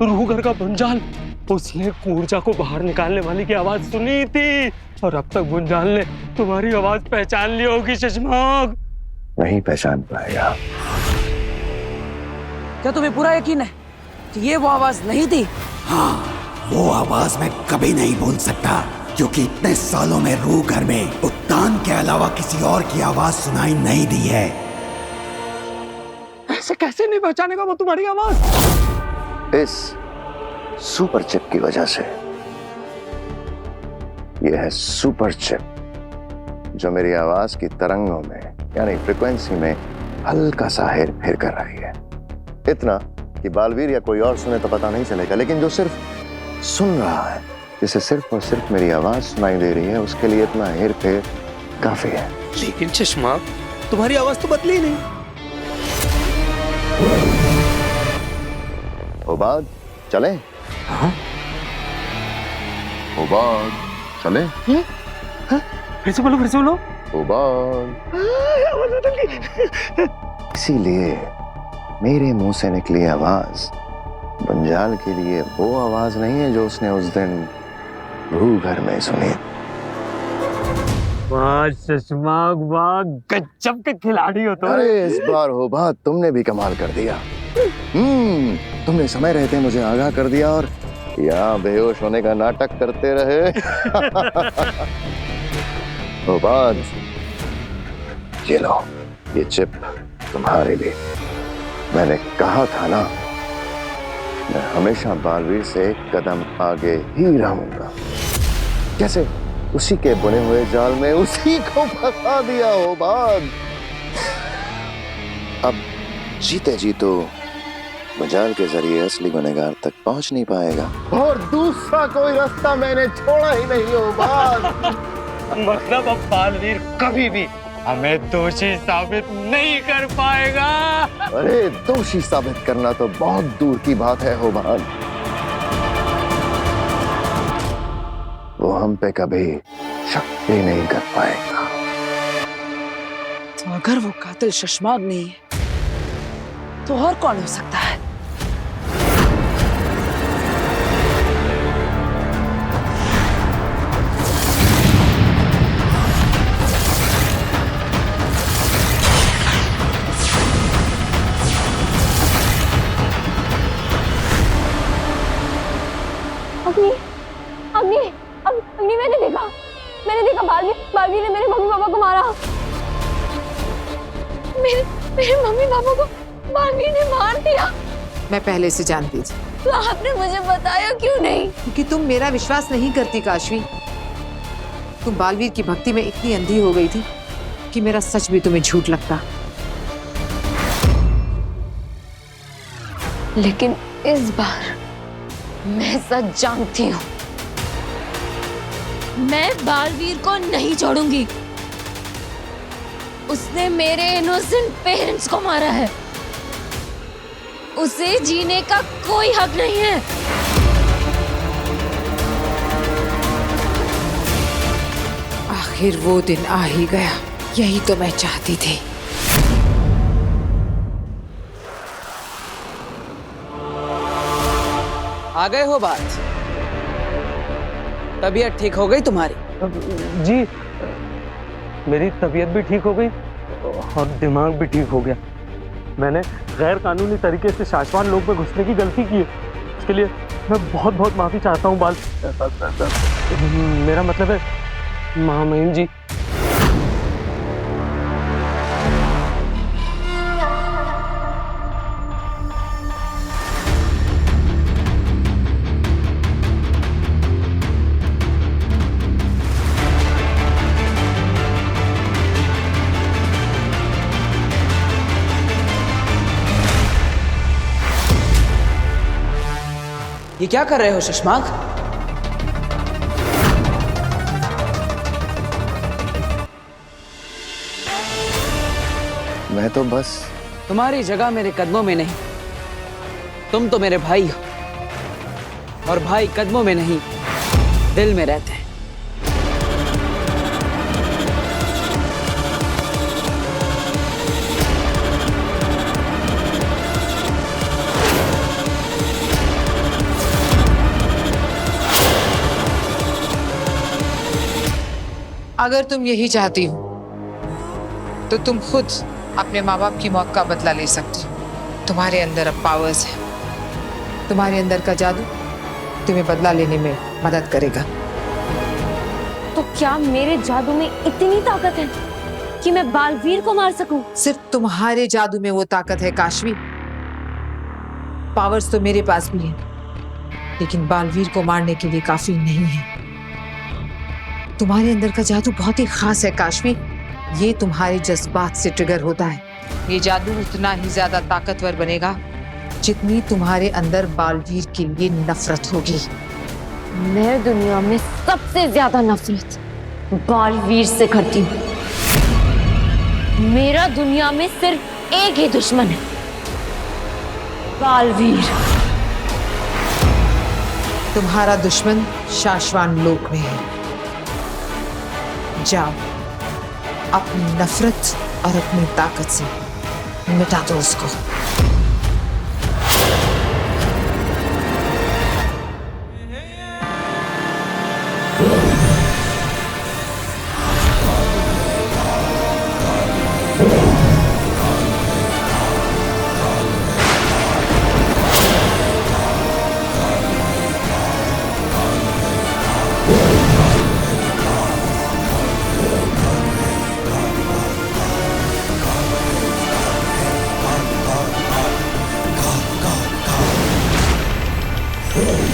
रूह घर का भुंजाल, उसने ऊर्जा को बाहर निकालने वाली की आवाज सुनी थी और अब तक भुंजाल ने तुम्हारी आवाज पहचान ली होगी शशमाग। नहीं पहचान पाएगा। क्या तुम्हें पूरा यकीन है कि ये वो आवाज नहीं थी? हाँ, वो आवाज मैं कभी नहीं भूल सकता, क्योंकि इतने सालों में रूह घर में उत्तान के अलावा किसी और की आवाज सुनाई नहीं दी है। ऐसे कैसे नहीं पहचानेगा वो तुम्हारी आवाज? इस सुपर चिप की वजह से। यह है सुपर चिप जो मेरी आवाज की तरंगों में यानी फ्रीक्वेंसी में हल्का सा हेर फेर कर रही है। इतना कि बालवीर या कोई और सुने तो पता नहीं चलेगा, लेकिन जो सिर्फ सुन रहा है, जिसे सिर्फ और सिर्फ मेरी आवाज सुनाई दे रही है, उसके लिए इतना हेर फेर काफी है। लेकिन चश्मा, तुम्हारी आवाज तो बदली नहीं। उबाद चले? हाँ? उबाद चले? फिर से बोलो, फिर से बोलो। उबाद। इसीलिए मेरे मुंह से निकली आवाज भुंजाल के लिए वो आवाज नहीं है जो उसने उस दिन रूह घर में सुनी। वाह शशमाग, वाह, गजब के खिलाड़ी हो तुम। अरे इस बार हो बात तुमने भी कमाल कर दिया। तुमने समय रहते मुझे आगाह कर दिया और यहाँ बेहोश होने का नाटक करते रहे। हो बात, ये लो, ये चिप तुम्हारे लिए। मैंने कहा था ना, मैं हमेशा बालवीर से एक कदम आगे ही रहूंगा। कैसे उसी के बुने हुए जाल में उसी को फंसा दिया हो बाग। अब जीते जी तो भुंजाल के जरिए असली गुनहगार तक पहुंच नहीं पाएगा और दूसरा कोई रास्ता मैंने छोड़ा ही नहीं हो बाग। मतलब अब बालवीर कभी भी हमें दोषी साबित नहीं कर पाएगा। अरे दोषी साबित करना तो बहुत दूर की बात है होबान। वो हम पे कभी शक भी नहीं कर पाएगा। तो अगर वो कातिल शशमाग नहीं है तो और कौन हो सकता है? अग्नि मैंने देखा बालवीर ने मेरे मम्मी पापा को मारा। मेरे मम्मी पापा को बालवीर ने मार दिया। मैं पहले से जानती थी। तो आपने मुझे बताया क्यों नहीं? क्योंकि तुम मेरा विश्वास नहीं करती काशवी। तुम बालवीर की भक्ति में इतनी अंधी हो गई थी कि मेरा सच भी तुम्हें झूठ लगता। लेकिन इस बार मैं सच जानती हूँ। मैं बालवीर को नहीं छोड़ूंगी। उसने मेरे इनोसेंट पेरेंट्स को मारा है। उसे जीने का कोई हक नहीं है। आखिर वो दिन आ ही गया। यही तो मैं चाहती थी। आ गए हो बात? तबीयत ठीक हो गई तुम्हारी? जी, मेरी तबीयत भी ठीक हो गई और दिमाग भी ठीक हो गया। मैंने गैर कानूनी तरीके से शाश्वान लोग में घुसने की गलती की है। उसके लिए मैं बहुत बहुत माफी चाहता हूँ बाल। मेरा मतलब है महामहिम जी। ये क्या कर रहे हो शशमाग? मैं तो बस तुम्हारी जगह मेरे कदमों में नहीं। तुम तो मेरे भाई हो और भाई कदमों में नहीं, दिल में रहते हैं। अगर तुम यही चाहती हो तो तुम खुद अपने माँ बाप की मौत का बदला ले सकती हो। तुम्हारे अंदर अब पावर्स है। तुम्हारे अंदर का जादू तुम्हें बदला लेने में मदद करेगा। तो क्या मेरे जादू में इतनी ताकत है कि मैं बालवीर को मार सकूं? सिर्फ तुम्हारे जादू में वो ताकत है काशवी। पावर्स तो मेरे पास भी है, लेकिन बालवीर को मारने के लिए काफी नहीं है। तुम्हारे अंदर का जादू बहुत ही खास है काशवी। ये तुम्हारे जज्बात से ट्रिगर होता है। ये जादू उतना ही ज्यादा ताकतवर बनेगा जितनी तुम्हारे अंदर बालवीर के लिए नफरत होगी। मैं दुनिया में सबसे ज्यादा नफरत बालवीर से करती हूँ। मेरा दुनिया में सिर्फ एक ही दुश्मन है, बालवीर। तुम्हारा दुश्मन शाश्वान लोक में है। जाओ, अपनी नफरत और अपनी ताकत से मिटा दो उसको।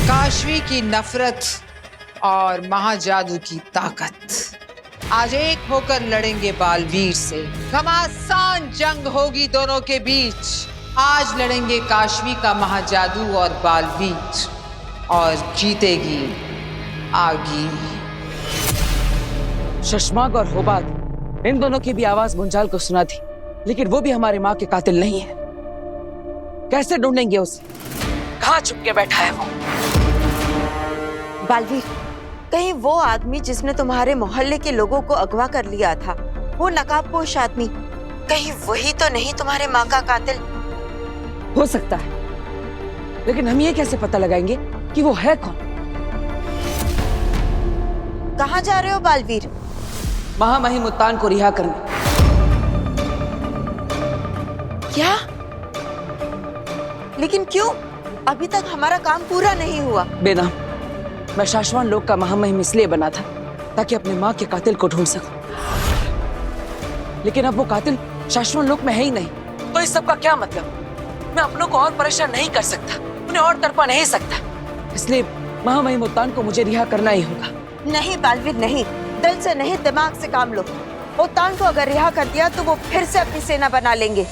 काशवी की नफरत और महाजादू की ताकत आज एक होकर लड़ेंगे बालवीर से। घमासान जंग होगी दोनों के बीच। आज लड़ेंगे काशवी का महाजादू और बालवीर, और जीतेगी आगी। शशमाक और होबात, इन दोनों की भी आवाज मुंजाल को सुना थी, लेकिन वो भी हमारी माँ के कातिल नहीं है। कैसे ढूंढेंगे उसे? कहाँ छुप के बैठा है वो? बालवीर, कहीं वो आदमी जिसने तुम्हारे मोहल्ले के लोगों को अगवा कर लिया था, वो नकाबपोश आदमी, कहीं वही तो नहीं तुम्हारे माँ का कातिल? हो सकता है, लेकिन हम ये कैसे पता लगाएंगे कि वो है कौन? कहाँ जा रहे हो बालवीर? महामहिम उत्तान को रिहा करने। क्या? लेकिन क्यों? अभी तक हमारा काम पूरा नहीं हुआ। बेना, मैं शाश्वान लोक का महामहिम इसलिए बना था ताकि अपने माँ के कातिल को ढूंढ सकूं। लेकिन अब वो कातिल शाश्वान लोक में है ही नहीं, तो इस सब का क्या मतलब? मैं अपनों को और परेशान नहीं कर सकता, उन्हें और तड़पा नहीं सकता। इसलिए महामहिम उत्तान को मुझे रिहा करना ही होगा। नहीं बालवीर, नहीं। दिल से नहीं, दिमाग से काम लो। उत्तान को अगर रिहा कर दिया तो वो फिर से अपनी सेना बना लेंगे।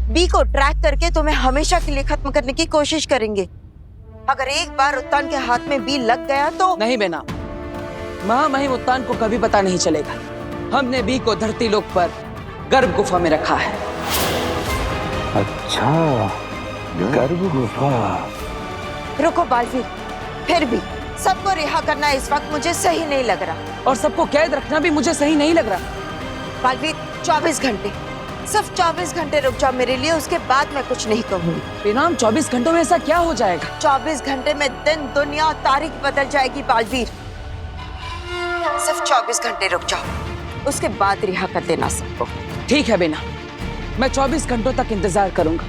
बी को ट्रैक करके तुम्हें हमेशा के लिए खत्म करने की कोशिश करेंगे। अगर एक बार उत्तान के हाथ में बी लग गया तो नहीं बेना, महामहिम उत्तान को कभी पता नहीं चलेगा। हमने बी को धरती लोक पर गर्भ गुफा में रखा है। अच्छा, गर्भ गुफा। रुको बालवीर, फिर भी सबको रिहा करना इस वक्त मुझे सही नहीं लग रहा। और सबको कैद रखना भी मुझे सही नहीं लग रहा। बालवीर, 24 घंटे, सिर्फ 24 घंटे रुक जाओ मेरे लिए, उसके बाद मैं कुछ नहीं कहूंगी। बेनाम, 24 घंटों में ऐसा क्या हो जाएगा? 24 घंटे में दिन, दुनिया, तारीख बदल जाएगी बालवीर। सिर्फ 24 घंटे रुक जाओ, उसके बाद रिहा कर देना सबको। ठीक है बेना, मैं 24 घंटों तक इंतजार करूंगा,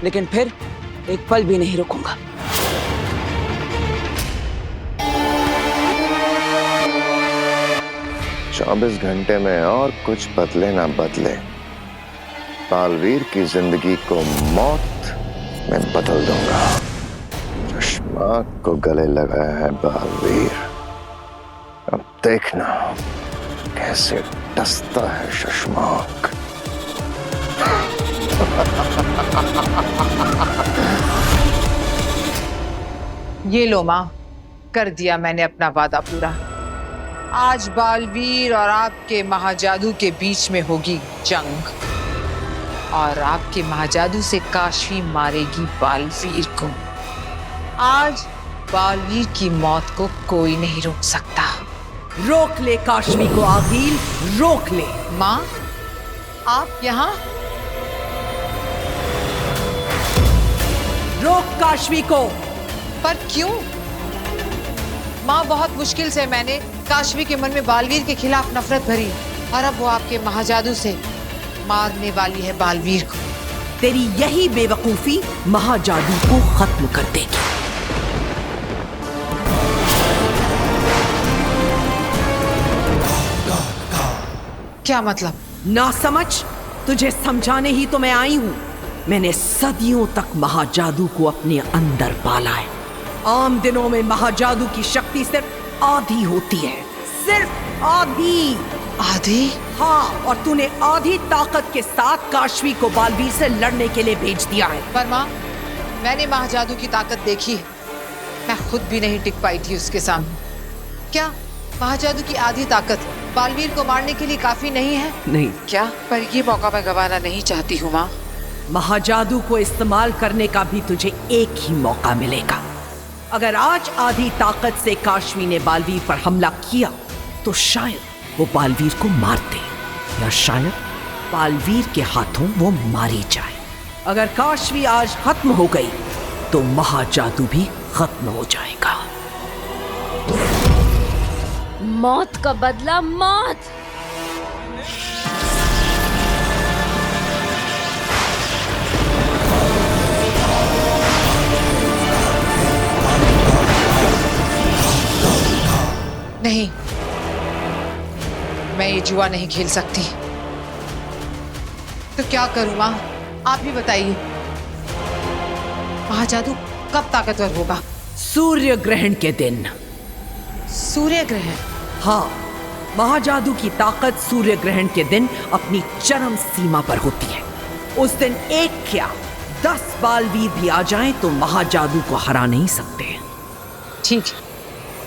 लेकिन फिर एक पल भी नहीं रुकूंगा। चौबीस घंटे में और कुछ बदले ना बदले, बालवीर की जिंदगी को मौत में बदल दूंगा। शशमाक को गले लगाया है बालवीर, अब देखना कैसे डसता है शशमाक। ये लो माँ, कर दिया मैंने अपना वादा पूरा। आज बालवीर और आपके महाजादू के बीच में होगी जंग, और आपके महाजादू से काशवी मारेगी बालवीर को। आज बालवीर की मौत को कोई नहीं रोक सकता। रोक ले काशवी को आगिल, रोक ले। माँ, आप यहाँ? रोक काशवी को। पर क्यों? माँ, बहुत मुश्किल से मैंने काशवी के मन में बालवीर के खिलाफ नफरत भरी और अब वो आपके महाजादू से मारने वाली है बालवीर को। तेरी यही बेवकूफी महाजादू को खत्म कर देगी। क्या मतलब? ना समझ, तुझे समझाने ही तो मैं आई हूं। मैंने सदियों तक महाजादू को अपने अंदर पाला है। आम दिनों में महाजादू की शक्ति सिर्फ आधी होती है, सिर्फ आधी। आधी? हाँ, और तूने आधी ताकत के साथ काशवी को बालवीर से लड़ने के लिए भेज दिया है। पर माँ, मैंने महाजादू की ताकत देखी है। मैं खुद भी नहीं टिक पाई थी उसके सामने। क्या महाजादू की आधी ताकत बालवीर को मारने के लिए काफी नहीं है? नहीं। क्या? पर ये मौका मैं गंवाना नहीं चाहती हूँ माँ। महाजादू को इस्तेमाल करने का भी तुझे एक ही मौका मिलेगा। अगर आज आधी ताकत से काशवी ने बालवीर पर हमला किया तो शायद वो बालवीर को मार दे, या शायद बालवीर के हाथों वो मारी जाए। अगर काशवी आज खत्म हो गई तो महाजादू भी खत्म हो जाएगा। मौत का बदला मौत। नहीं, मैं ये जुआ नहीं खेल सकती। तो क्या करूं माँ, आप ही बताइए। महाजादू कब ताकतवर होगा? सूर्य ग्रहण के दिन। सूर्य ग्रहण? हाँ, महाजादू की ताकत सूर्य ग्रहण के दिन अपनी चरम सीमा पर होती है। उस दिन एक क्या 10 बालवीर भी आ जाएं तो महाजादू को हरा नहीं सकते। ठीक है,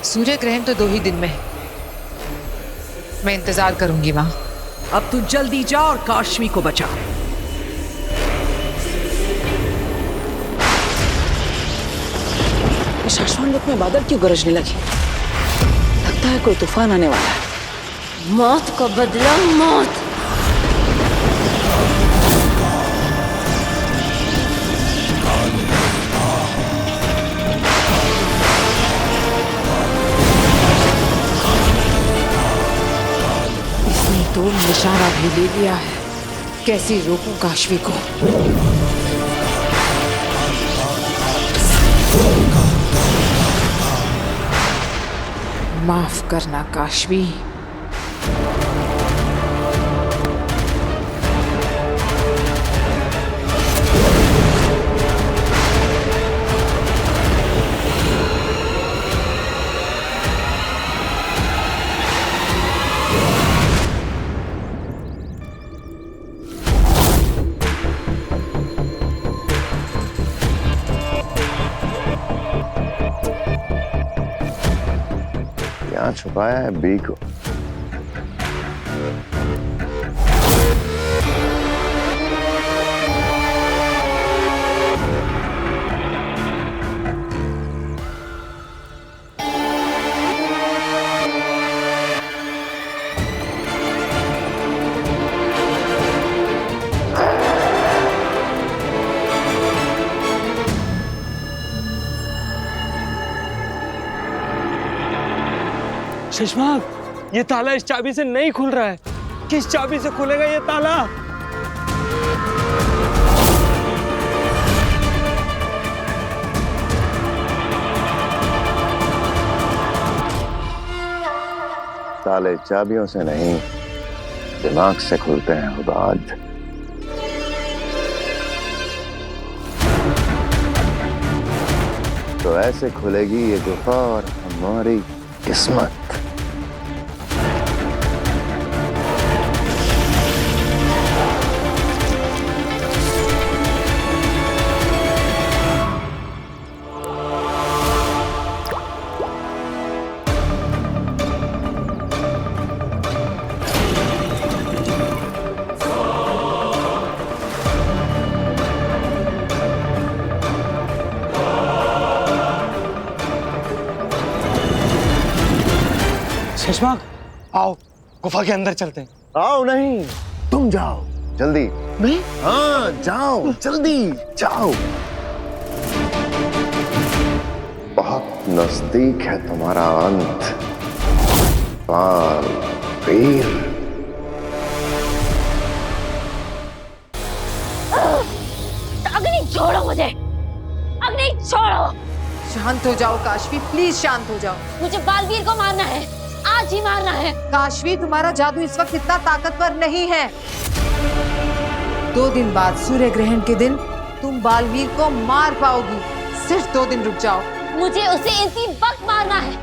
सूर्य ग्रहण तो 2 ही दिन में है। मैं इंतजार करूंगी माँ। अब तू जल्दी जा और काशवी को बचा। शाश्वत लोक में बादल क्यों गरजने लगे? लगता है कोई तूफान आने वाला है। मौत का बदला मौत। इसने तो निशाना भी ले लिया है। कैसे रोकूं काशवी को? माफ करना काशवी। यहाँ छुपाया है बी को। शशांक, ये ताला इस चाबी से नहीं खुल रहा है। किस चाबी से खुलेगा ये ताला? ताले चाबियों से नहीं, दिमाग से खुलते हैं उबाद। तो ऐसे खुलेगी ये गुफा और हमारी किस्मत। शशांक, आओ गुफा के अंदर चलते हैं। आओ नहीं, तुम जाओ जल्दी। मैं? हाँ जाओ जल्दी जाओ। बहुत नजदीक है तुम्हारा अंत। बालवीर। अग्नि छोड़ो मुझे, अग्नि छोड़ो। शांत हो जाओ काशवी, प्लीज शांत हो जाओ। मुझे बालवीर को मारना है, आज ही मारना है। काशवी, तुम्हारा जादू इस वक्त इतना ताकतवर नहीं है। 2 दिन बाद सूर्य ग्रहण के दिन तुम बालवीर को मार पाओगी। सिर्फ 2 दिन रुक जाओ। मुझे उसे इसी वक्त मारना है।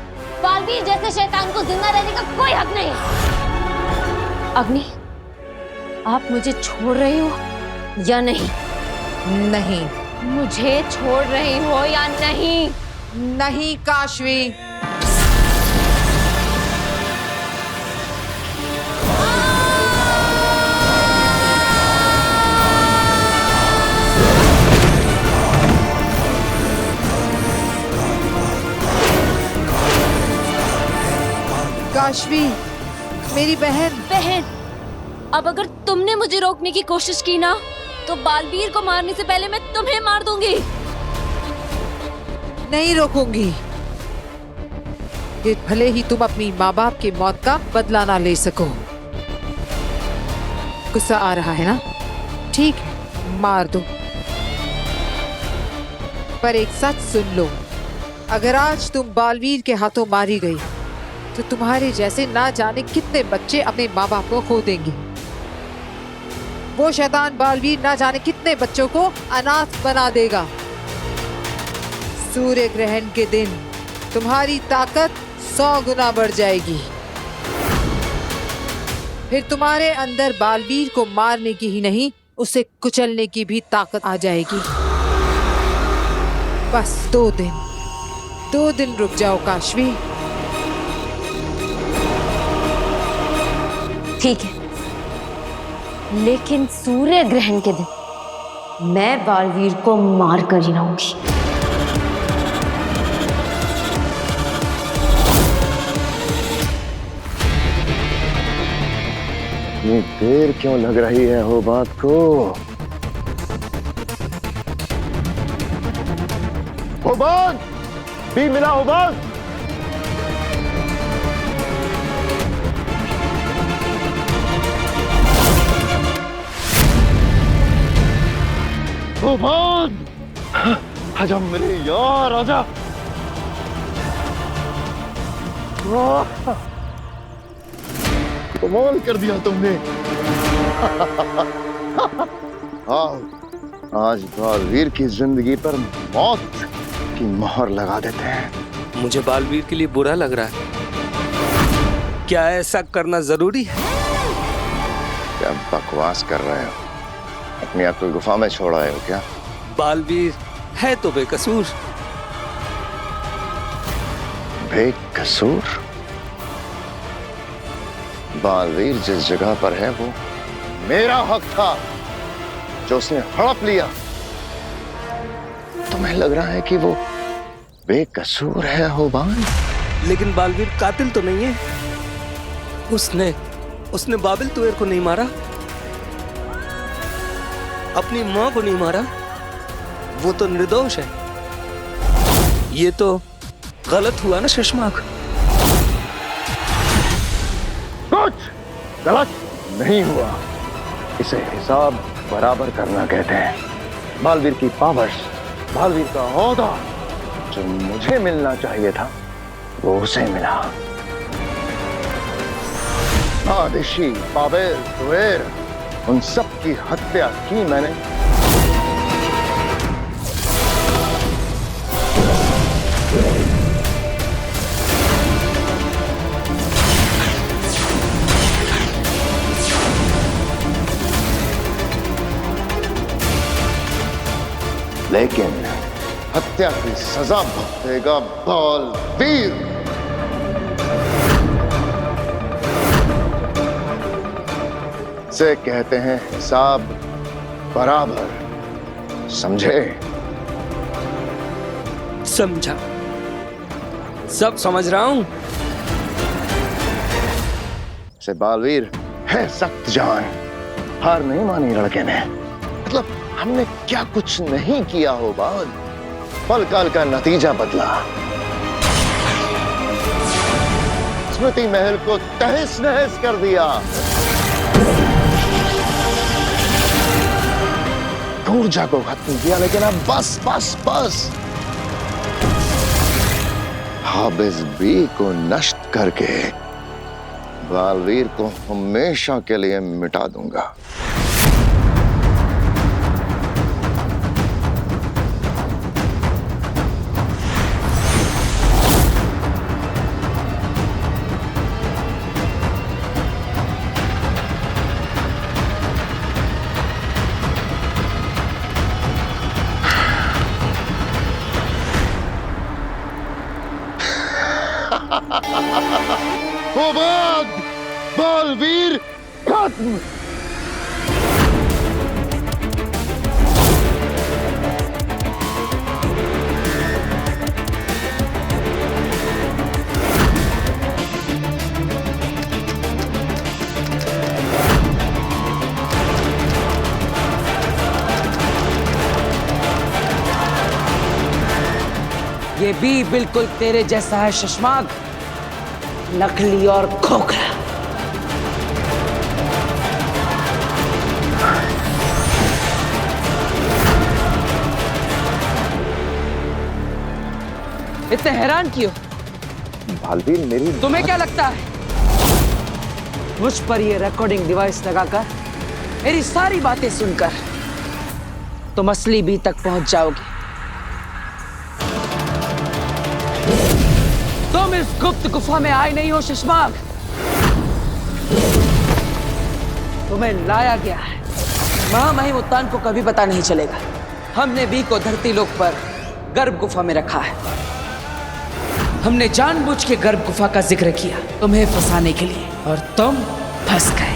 बालवीर जैसे शैतान को जिंदा रहने का कोई हक नहीं। अग्नि, आप मुझे छोड़ रही हो या नहीं? नहीं। मुझे छोड़ रही हो या नहीं? नहीं काशवी। काशवी, मेरी बहन। बहन, अब अगर तुमने मुझे रोकने की कोशिश की ना, तो बालवीर को मारने से पहले मैं तुम्हें मार दूंगी। नहीं रोकूंगी। ये भले ही तुम अपनी माँ बाप की मौत का बदला ना ले सको। गुस्सा आ रहा है ना? ठीक है, मार दो। पर एक सच सुन लो, अगर आज तुम बालवीर के हाथों मारी गई तो तुम्हारे जैसे ना जाने कितने बच्चे अपने माँ बाप को खो देंगे। वो शैतान बालवीर ना जाने कितने बच्चों को अनाथ बना देगा। सूर्य ग्रहण के दिन तुम्हारी ताकत 100 गुना बढ़ जाएगी। फिर तुम्हारे अंदर बालवीर को मारने की ही नहीं, उसे कुचलने की भी ताकत आ जाएगी। बस 2 दिन रुक जाओ काशवी। ठीक है, लेकिन सूर्य ग्रहण के दिन मैं बालवीर को मार कर ही रहूंगी। इतनी देर क्यों लग रही है हो बात को? होबान! भी मिला होबान! होबान! आजा मेरे यार, आजा। कमाल कर दिया तुमने। आओ, आज बालवीर की जिंदगी पर मौत की मोहर लगा देते हैं। मुझे बालवीर के लिए बुरा लग रहा है। क्या ऐसा करना जरूरी है? क्या बकवास कर रहे हो? अपनी अक्ल गुफा में छोड़ आए हो क्या? बालवीर है तो बेकसूर। बेकसूर? बालवीर जिस जगह पर है वो मेरा हक था जो उसने हड़प लिया। तुम्हें लग रहा है कि वो बेकसूर है होबान? लेकिन बालवीर कातिल तो नहीं है। उसने बाबिल तुएर को नहीं मारा, अपनी मां को नहीं मारा। वो तो निर्दोष है। ये तो गलत हुआ ना शशमाक? कुछ गलत नहीं हुआ। इसे हिसाब बराबर करना कहते हैं। बालवीर की पावर्स, बालवीर का ओहदा जो मुझे मिलना चाहिए था वो उसे मिला। आदिशी, बाबिल, तुएर, उन सब की हत्या की मैंने। लेकिन हत्या की सजा भुगतेगा बालवीर। से कहते हैं हिसाब बराबर। समझे? समझा, सब समझ रहा हूं। से बालवीर है सख्त जान। हार नहीं मानी लड़के ने। मतलब हमने क्या कुछ नहीं किया हो बाल, पल काल का नतीजा बदला। स्मृति महल को तहस नहस कर दिया। ऊर्जा को खत्म किया, लेकिन अब बस बस बस। हाबिज बी को नष्ट करके बालवीर को हमेशा के लिए मिटा दूंगा। मुबाद बालवीर खत्म। ये भी बिल्कुल तेरे जैसा है शशमाग, नकली और खोखला। इतने हैरान क्यों? बालवीर मेरी तुम्हें क्या लगता है मुझ पर ये रिकॉर्डिंग डिवाइस लगाकर मेरी सारी बातें सुनकर तुम असली बी तक पहुंच जाओगे? तुम इस गुप्त गुफा में आए नहीं हो शशमाग, तुम्हें लाया गया है। महामहिम उत्तान को कभी पता नहीं चलेगा। हमने बी को धरती लोक पर गर्भ गुफा में रखा है। हमने जानबूझ के गर्भ गुफा का जिक्र किया तुम्हें फंसाने के लिए, और तुम फंस गए।